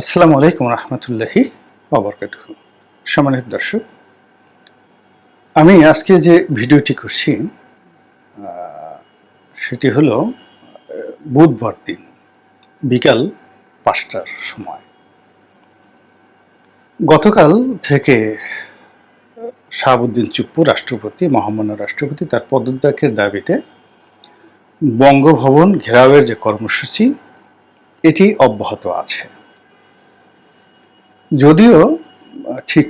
আসসালামু আলাইকুম রহমতুল্লাহি ওয়া সম্মানিত দর্শক, আমি আজকে যে ভিডিওটি করছি সেটি হলো বুধবার দিন বিকাল 5টার সময়। গতকাল থেকে শাহাবুদ্দিন চুপ্পু রাষ্ট্রপতি, মহামান্য রাষ্ট্রপতি, তার পদত্যাগের দাবিতে বঙ্গভবন ঘেরাওয়ের যে কর্মসূচি এটি অব্যাহত আছে। যদিও ঠিক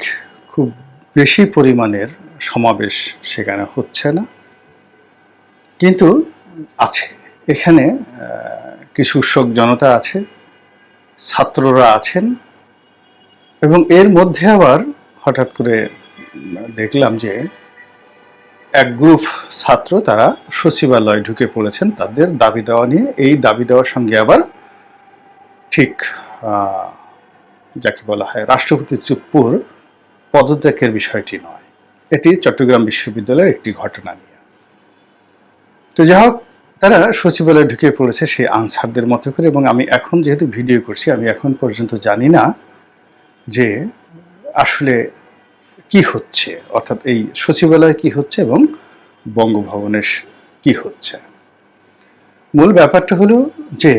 খুব বেশি পরিমাণের সমাবেশ সেখানে হচ্ছে না, কিন্তু আছে। এখানে কিছু উৎসুক জনতা আছে, ছাত্ররা আছেন, এবং এর মধ্যে আবার হঠাৎ করে দেখলাম যে এক গ্রুপ ছাত্র তারা সচিবালয়ে ঢুকে পড়েছেন তাদের দাবি দেওয়া নিয়ে। এই দাবি দেওয়ার সঙ্গে আবার ঠিক যাকে বলা হয় রাষ্ট্রপতি চুপ্পুর পদত্যাগের বিষয়টি নয়, এটি চট্টগ্রাম বিশ্ববিদ্যালয়ের একটি ঘটনা নিয়ে। তো যাই হোক, তারা সচিবালয়ে ঢুকে পড়েছে সেই আনসারদের মতো করে, এবং আমি এখন যেহেতু ভিডিও করছি আমি এখন পর্যন্ত জানি না যে আসলে কি হচ্ছে, অর্থাৎ এই সচিবালয়ে কি হচ্ছে এবং বঙ্গভবনের কি হচ্ছে। মূল ব্যাপারটা হলো যে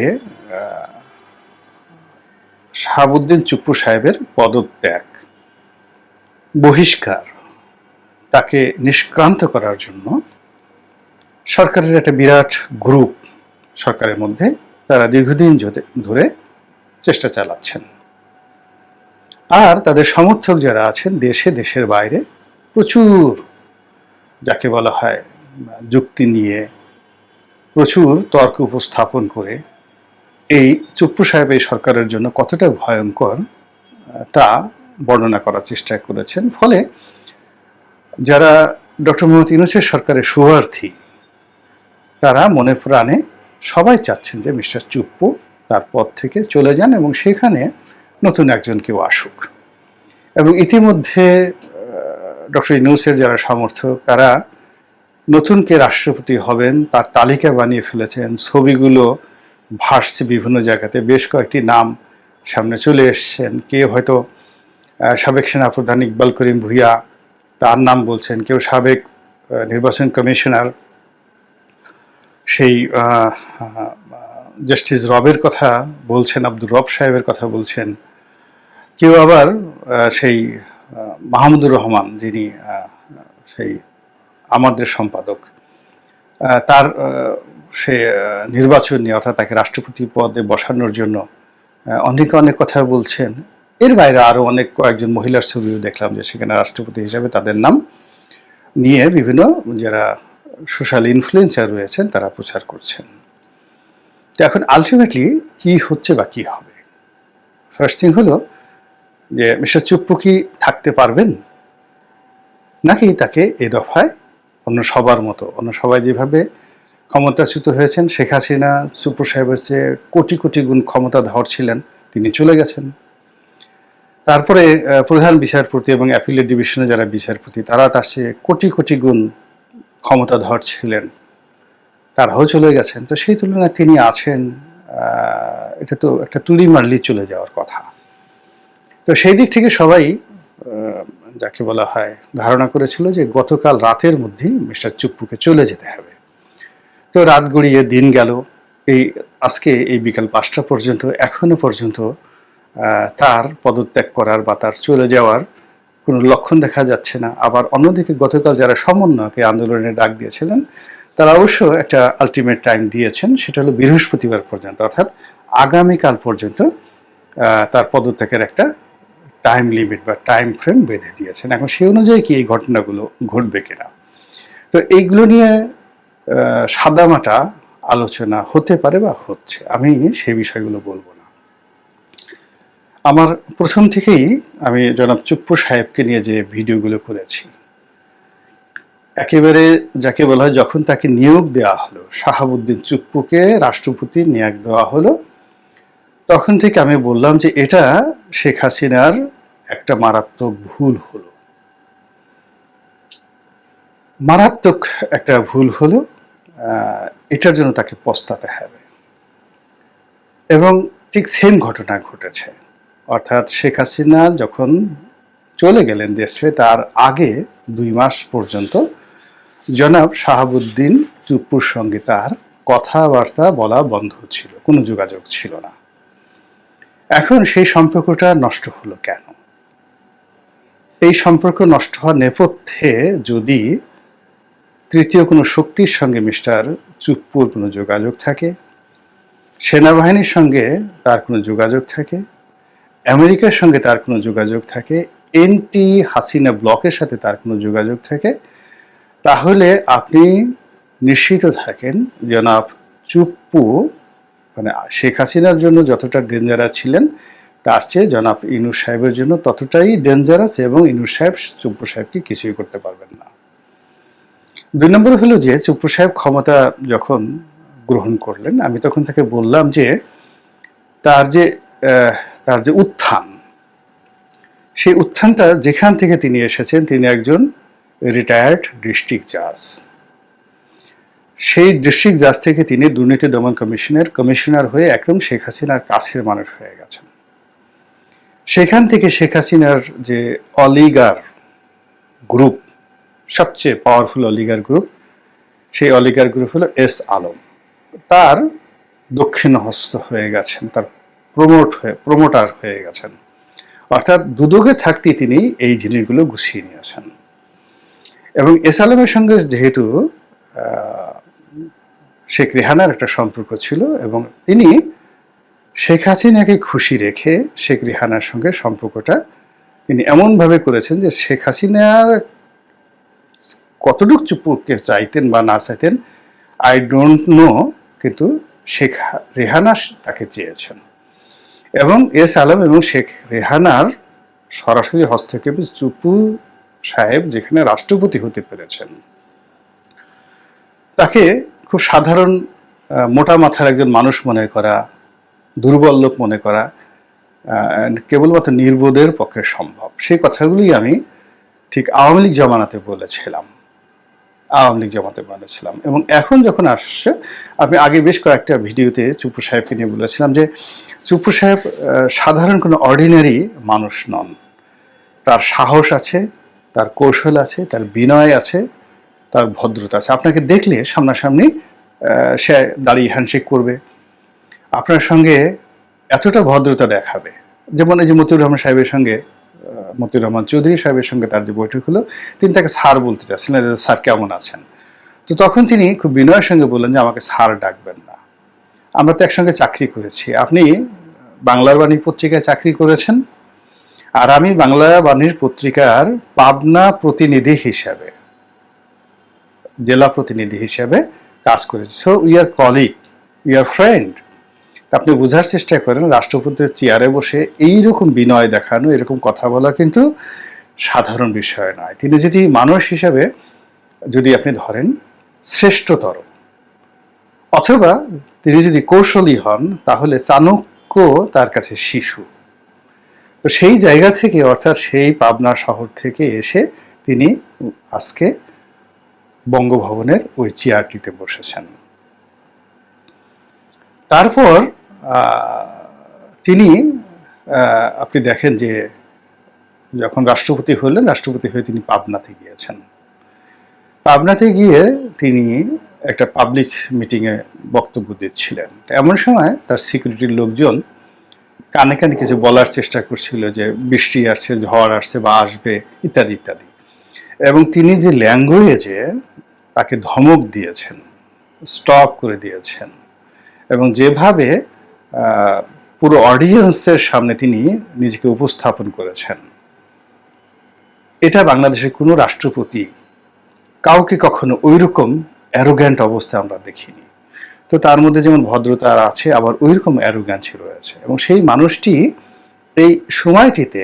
শাহাবুদ্দিন চুপ্পু সাহেবের পদত্যাগ, বহিষ্কার, তাকে নিষ্ক্রান্ত করার জন্য সরকারের একটা বিরাট গ্রুপ সরকারের মধ্যে তারা দীর্ঘদিন ধরে চেষ্টা চালাচ্ছেন। আর তাদের সমর্থক যারা আছেন দেশে দেশের বাইরে প্রচুর যাকে বলা হয় যুক্তি নিয়ে, প্রচুর তর্ক উপস্থাপন করে এই চুপ্পু সাহেব এই সরকারের জন্য কতটা ভয়ঙ্কর তা বর্ণনা করার চেষ্টা করেছেন। ফলে যারা ডক্টর মোহাম্মদ ইউনূসের সরকারের শুভার্থী তারা মনে প্রাণে সবাই চাচ্ছেন যে মিস্টার চুপ্পু তার পদ থেকে চলে যান এবং সেখানে নতুন একজন কেউ আসুক। এবং ইতিমধ্যে ডক্টর ইউনূসের যারা সমর্থক তারা নতুন কে রাষ্ট্রপতি হবেন তার তালিকা বানিয়ে ফেলেছেন, ছবিগুলো ভাসছে বিভিন্ন জায়গাতে, বেশ কয়েকটি নাম সামনে চলে এসছেন। কেউ হয়তো সাবেক সেনাপ্রধান ইকবাল করিম ভূঁইয়া, তার নাম বলছেন, কেউ সাবেক নির্বাচন কমিশনার সেই জাস্টিস রবের কথা বলছেন, আব্দুর রব সাহেবের কথা বলছেন, কেউ আবার সেই মাহমুদুর রহমান যিনি সেই আমাদের সম্পাদক, তার সে নির্বাচন নিয়ে অর্থাৎ তাকে রাষ্ট্রপতি পদে বসানোর জন্য অনেকে অনেক কথা বলছেন। এর বাইরে আরও অনেক কয়েকজন মহিলার ছবিও দেখলাম যে সেখানে রাষ্ট্রপতি হিসাবে তাদের নাম নিয়ে বিভিন্ন যারা সোশ্যাল ইনফ্লুয়েন্সার রয়েছেন তারা প্রচার করছেন। তো এখন আলটিমেটলি কি হচ্ছে বা কি হবে, ফার্স্ট থিং হলো যে মিস্টার চুপ্পু কি থাকতে পারবেন, নাকি তাকে এ দফায় অন্য সবার মতো, অন্য সবাই যেভাবে ক্ষমতাচ্যুত হয়েছেন, শেখ হাসিনা চুপ্পু সাহেবের চেয়ে কোটি কোটি গুণ ক্ষমতাধর ছিলেন, তিনি চলে গেছেন। তারপরে প্রধান বিচারপতি এবং অ্যাপিলেট ডিভিশনে যারা বিচারপতি তারা তার চেয়ে কোটি কোটি গুণ ক্ষমতাধর ছিলেন, তারাও চলে গেছেন। তো সেই তুলনায় তিনি আছেন, এটা তো একটা তুড়ি মারলি চলে যাওয়ার কথা। তো সেই দিক থেকে সবাই যাকে বলা হয় ধারণা করেছিল যে গতকাল রাতের মধ্যেই মিস্টার চুপ্পুকে চলে যেতে হবে। তো রাত গড়িয়ে দিন গেল, এই আজকে এই বিকাল 5টা পর্যন্ত এখনো পর্যন্ত তার পদত্যাগ করার বা তার চলে যাওয়ার কোনো লক্ষণ দেখা যাচ্ছে না। আবার অন্যদিকে গতকাল যারা সমন্বয়কে আন্দোলনের ডাক দিয়েছিলেন তারা অবশ্য একটা আলটিমেট টাইম দিয়েছেন, সেটা হলো বৃহস্পতিবার পর্যন্ত, অর্থাৎ আগামীকাল পর্যন্ত তার পদত্যাগের একটা টাইম লিমিট বা টাইম ফ্রেম বেঁধে দিয়েছেন। এখন সেই অনুযায়ী কি এই ঘটনাগুলো ঘটবে কিনা, তো এইগুলো নিয়ে সাদামাটা আলোচনা হতে পারে বা হচ্ছে, আমি সেই বিষয়গুলো বলবো না। আমার প্রথম থেকেই আমি জনাব চুপ্পু সাহেবকে নিয়ে যে ভিডিওগুলো করেছি, একেবারে যাকে বলা হয় যখন তাকে নিয়োগ দেওয়া হলো, শাহাবুদ্দিন চুপ্পুকে রাষ্ট্রপতি নিয়োগ দেওয়া হলো, তখন থেকে আমি বললাম যে এটা শেখ হাসিনার একটা মারাত্মক ভুল হলো, মারাত্মক একটা ভুল হলো, এটার জন্য তাকে পস্তাতে হবে। এবং ঠিক সেম ঘটনা ঘটেছে। অর্থাৎ শেখ হাসিনা যখন চলে গেলেন দেশে তার আগে 2 মাস পর্যন্ত জনাব শাহাবুদ্দিন চুপ্পুর সঙ্গে তার কথাবার্তা বলা বন্ধ ছিল, কোনো যোগাযোগ ছিল না। এখন সেই সম্পর্কটা নষ্ট হলো কেন? এই সম্পর্ক নষ্ট হওয়ার নেপথ্যে যদি তৃতীয় কোনো শক্তির সঙ্গে মিস্টার চুপ্পুর কোনো যোগাযোগ থাকে, সেনাবাহিনীর সঙ্গে তার কোনো যোগাযোগ থাকে, আমেরিকার সঙ্গে তার কোনো যোগাযোগ থাকে, এনটি হাসিনা ব্লকের সাথে তার কোনো যোগাযোগ থাকে, তাহলে আপনি নিশ্চিত থাকেন জনাব চুপ্পু মানে শেখ হাসিনার জন্য যতটা ডেঞ্জারাস ছিলেন তার চেয়ে জনাব ইউনূস সাহেবের জন্য ততটাই ডেঞ্জারাস, এবং ইউনূস সাহেব চুপ্পু সাহেবকে কিছুই করতে পারবেন না। 2 নম্বর হলো যে চুপ্পু সাহেব ক্ষমতা যখন গ্রহণ করলেন, আমি তখন তাকে বললাম যে তার যে উত্থান, সেই উত্থানটা যেখান থেকে তিনি এসেছেন, তিনি একজন রিটায়ার্ড ডিস্ট্রিক্ট জাজ। সেই ডিস্ট্রিক্ট জাজ থেকে তিনি দুর্নীতি দমন কমিশনের কমিশনার হয়ে একদম শেখ হাসিনার কাছের মানুষ হয়ে গেছেন। সেখান থেকে শেখ হাসিনার যে অলিগার গ্রুপ, সবচেয়ে পাওয়ারফুল অলিগার গ্রুপ, সেই অলিগার গ্রুপ হলো এস আলম, তার দক্ষিণ হস্ত হয়ে গেছেন, তার প্রমোটার হয়ে গেছেন। অর্থাৎ দুদকে থাকতে তিনি এই জিনিসগুলো গুছিয়ে নিয়ে আসেন। এবং এস আলমের সঙ্গে যেহেতু শেখ রেহানার একটা সম্পর্ক ছিল, এবং তিনি শেখ হাসিনাকে খুশি রেখে শেখ রেহানার সঙ্গে সম্পর্কটা তিনি এমনভাবে করেছেন যে শেখ হাসিনার কতটুকু চুপ্পুকে চাইতেন বা না চাইতেন আই ডোন্ট নো, কিন্তু শেখ রেহানা তাকে চেয়েছেন। এবং এস আলম এবং শেখ রেহানার সরাসরি হস্তক্ষেপে চুপ্পু সাহেব যেখানে রাষ্ট্রপতি হতে পেরেছেন, তাকে খুব সাধারণ মোটা মাথার একজন মানুষ মনে করা, দুর্বল লোক মনে করা কেবলমাত্র নির্বোধের পক্ষে সম্ভব। সেই কথাগুলি আমি ঠিক আওয়ামী লীগ জমানাতে বলেছিলাম, এবং এখন যখন আসছে, আমি আগে বেশ কয়েকটা ভিডিওতে চুপ্পু সাহেবকে নিয়ে বলেছিলাম যে চুপ্পু সাহেব সাধারণ কোনো অর্ডিনারি মানুষ নন। তার সাহস আছে, তার কৌশল আছে, তার বিনয় আছে, তার ভদ্রতা আছে। আপনাকে দেখলে সামনাসামনি সে দাঁড়িয়ে হ্যান্ডশেক করবে, আপনার সঙ্গে এতটা ভদ্রতা দেখাবে। যেমন এই যে মতিউর রহমান সাহেবের সঙ্গে, মতিউর রহমান চৌধুরী সাহেবের সঙ্গে তার যে বৈঠক হলো, তিনি তাকে স্যার বলতে চাচ্ছিলেন, স্যার কেমন আছেন? তো তখন তিনি খুব বিনয়ের সঙ্গে বললেন যে আমাকে স্যার ডাকবেন না, আমরা তো একসঙ্গে চাকরি করেছি। আপনি বাংলার বাণী পত্রিকায় চাকরি করেছেন, আর আমি বাংলা বাণীর পত্রিকার পাবনা প্রতিনিধি হিসাবে, জেলা প্রতিনিধি হিসাবে কাজ করেছি। So we are colleague, we are friend. আপনি বোঝার চেষ্টা করেন, রাষ্ট্রপতির চেয়ারে বসে এইরকম বিনয় দেখানো, এরকম কথা বলা কিন্তু সাধারণ বিষয় নয়। তিনি যদি মানুষ হিসাবে যদি আপনি ধরেন শ্রেষ্ঠতর, অথবা তিনি যদি কৌশলী হন, তাহলে চাণক্য তার কাছে শিশু। তো সেই জায়গা থেকে, অর্থাৎ সেই পাবনা শহর থেকে এসে তিনি আজকে বঙ্গভবনের ওই চেয়ারটিতে বসেছেন। তারপর তিনি আপনি দেখেন যে যখন রাষ্ট্রপতি হলেন, রাষ্ট্রপতি হয়ে তিনি পাবনাতে গিয়েছেন। পাবনাতে গিয়ে তিনি একটা পাবলিক মিটিংয়ে বক্তব্য দিচ্ছিলেন। এমন সময় তার সিকিউরিটির লোকজন কানে কানে কিছু বলার চেষ্টা করছিল যে বৃষ্টি আসছে, ঝড় আসছে বা আসবে, ইত্যাদি ইত্যাদি। এবং তিনি যে ল্যাঙ্গুয়েজে তাকে ধমক দিয়েছেন, স্টপ করে দিয়েছেন, এবং যেভাবে পুরো অডিয়েন্সের সামনে তিনি নিজেকে উপস্থাপন করেছেন, এটা বাংলাদেশের কোনো রাষ্ট্রপতি কাউকে কখনো ওইরকম অ্যারোগ্যান্ট অবস্থা আমরা দেখিনি। তো তার মধ্যে যেমন ভদ্রতা আছে, আবার ওইরকম অ্যারোগ্যান্সি রয়েছে। এবং সেই মানুষটি এই সময়টিতে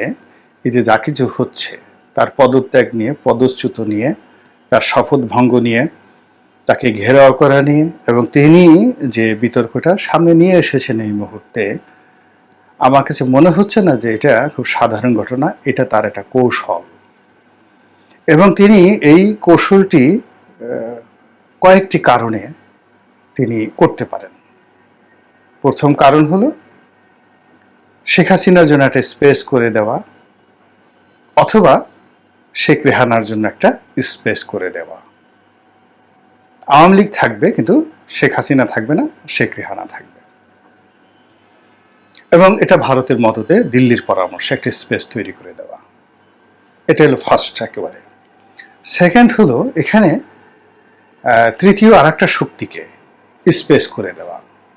এই যে যা কিছু হচ্ছে, তার পদত্যাগ নিয়ে, পদচ্যুত নিয়ে, তার শপথ ভঙ্গ নিয়ে, তাকে ঘেরাও করা নিয়ে, এবং তিনি যে বিতর্কটা সামনে নিয়ে এসেছেন এই মুহূর্তে, আমার কাছে মনে হচ্ছে না যে এটা খুব সাধারণ ঘটনা, এটা তার একটা কৌশল। এবং তিনি এই কৌশলটি কয়েকটি কারণে তিনি করতে পারেন। প্রথম কারণ হলো শেখ হাসিনার জন্য একটা স্পেস করে দেওয়া, অথবা শেখ রেহানার জন্য একটা স্পেস করে দেওয়া। আওয়ামী লীগ থাকবে কিন্তু শেখ হাসিনা থাকবে না, শেখ রেহানা থাকবে। এবং এটা ভারতের মদতে দিল্লির পরামর্শে একটা স্পেস তৈরি করে দেওয়া। এটা হলো ফার্স্ট একেবারে। সেকেন্ড হলো এখানে তৃতীয় আর একটা শক্তিকে স্পেস করে দেওয়া,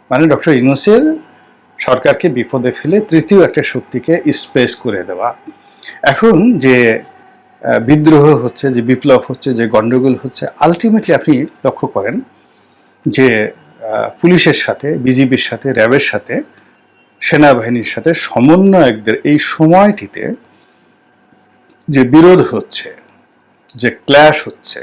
মানে ডক্টর ইউনূসের সরকারকে বিপদে ফেলে তৃতীয় একটা শক্তিকে স্পেস করে দেওয়া। এখন যে বিদ্রোহ হচ্ছে, যে বিপ্লব হচ্ছে, যে গন্ডগোল হচ্ছে, আলটিমেটলি আপনি লক্ষ্য করেন যে পুলিশের সাথে, বিজিবির সাথে, র্যাবের সাথে, সেনাবাহিনীর সাথে সমন্বয়কদের এই সময়টিতে যে বিরোধ হচ্ছে, যে ক্ল্যাশ হচ্ছে,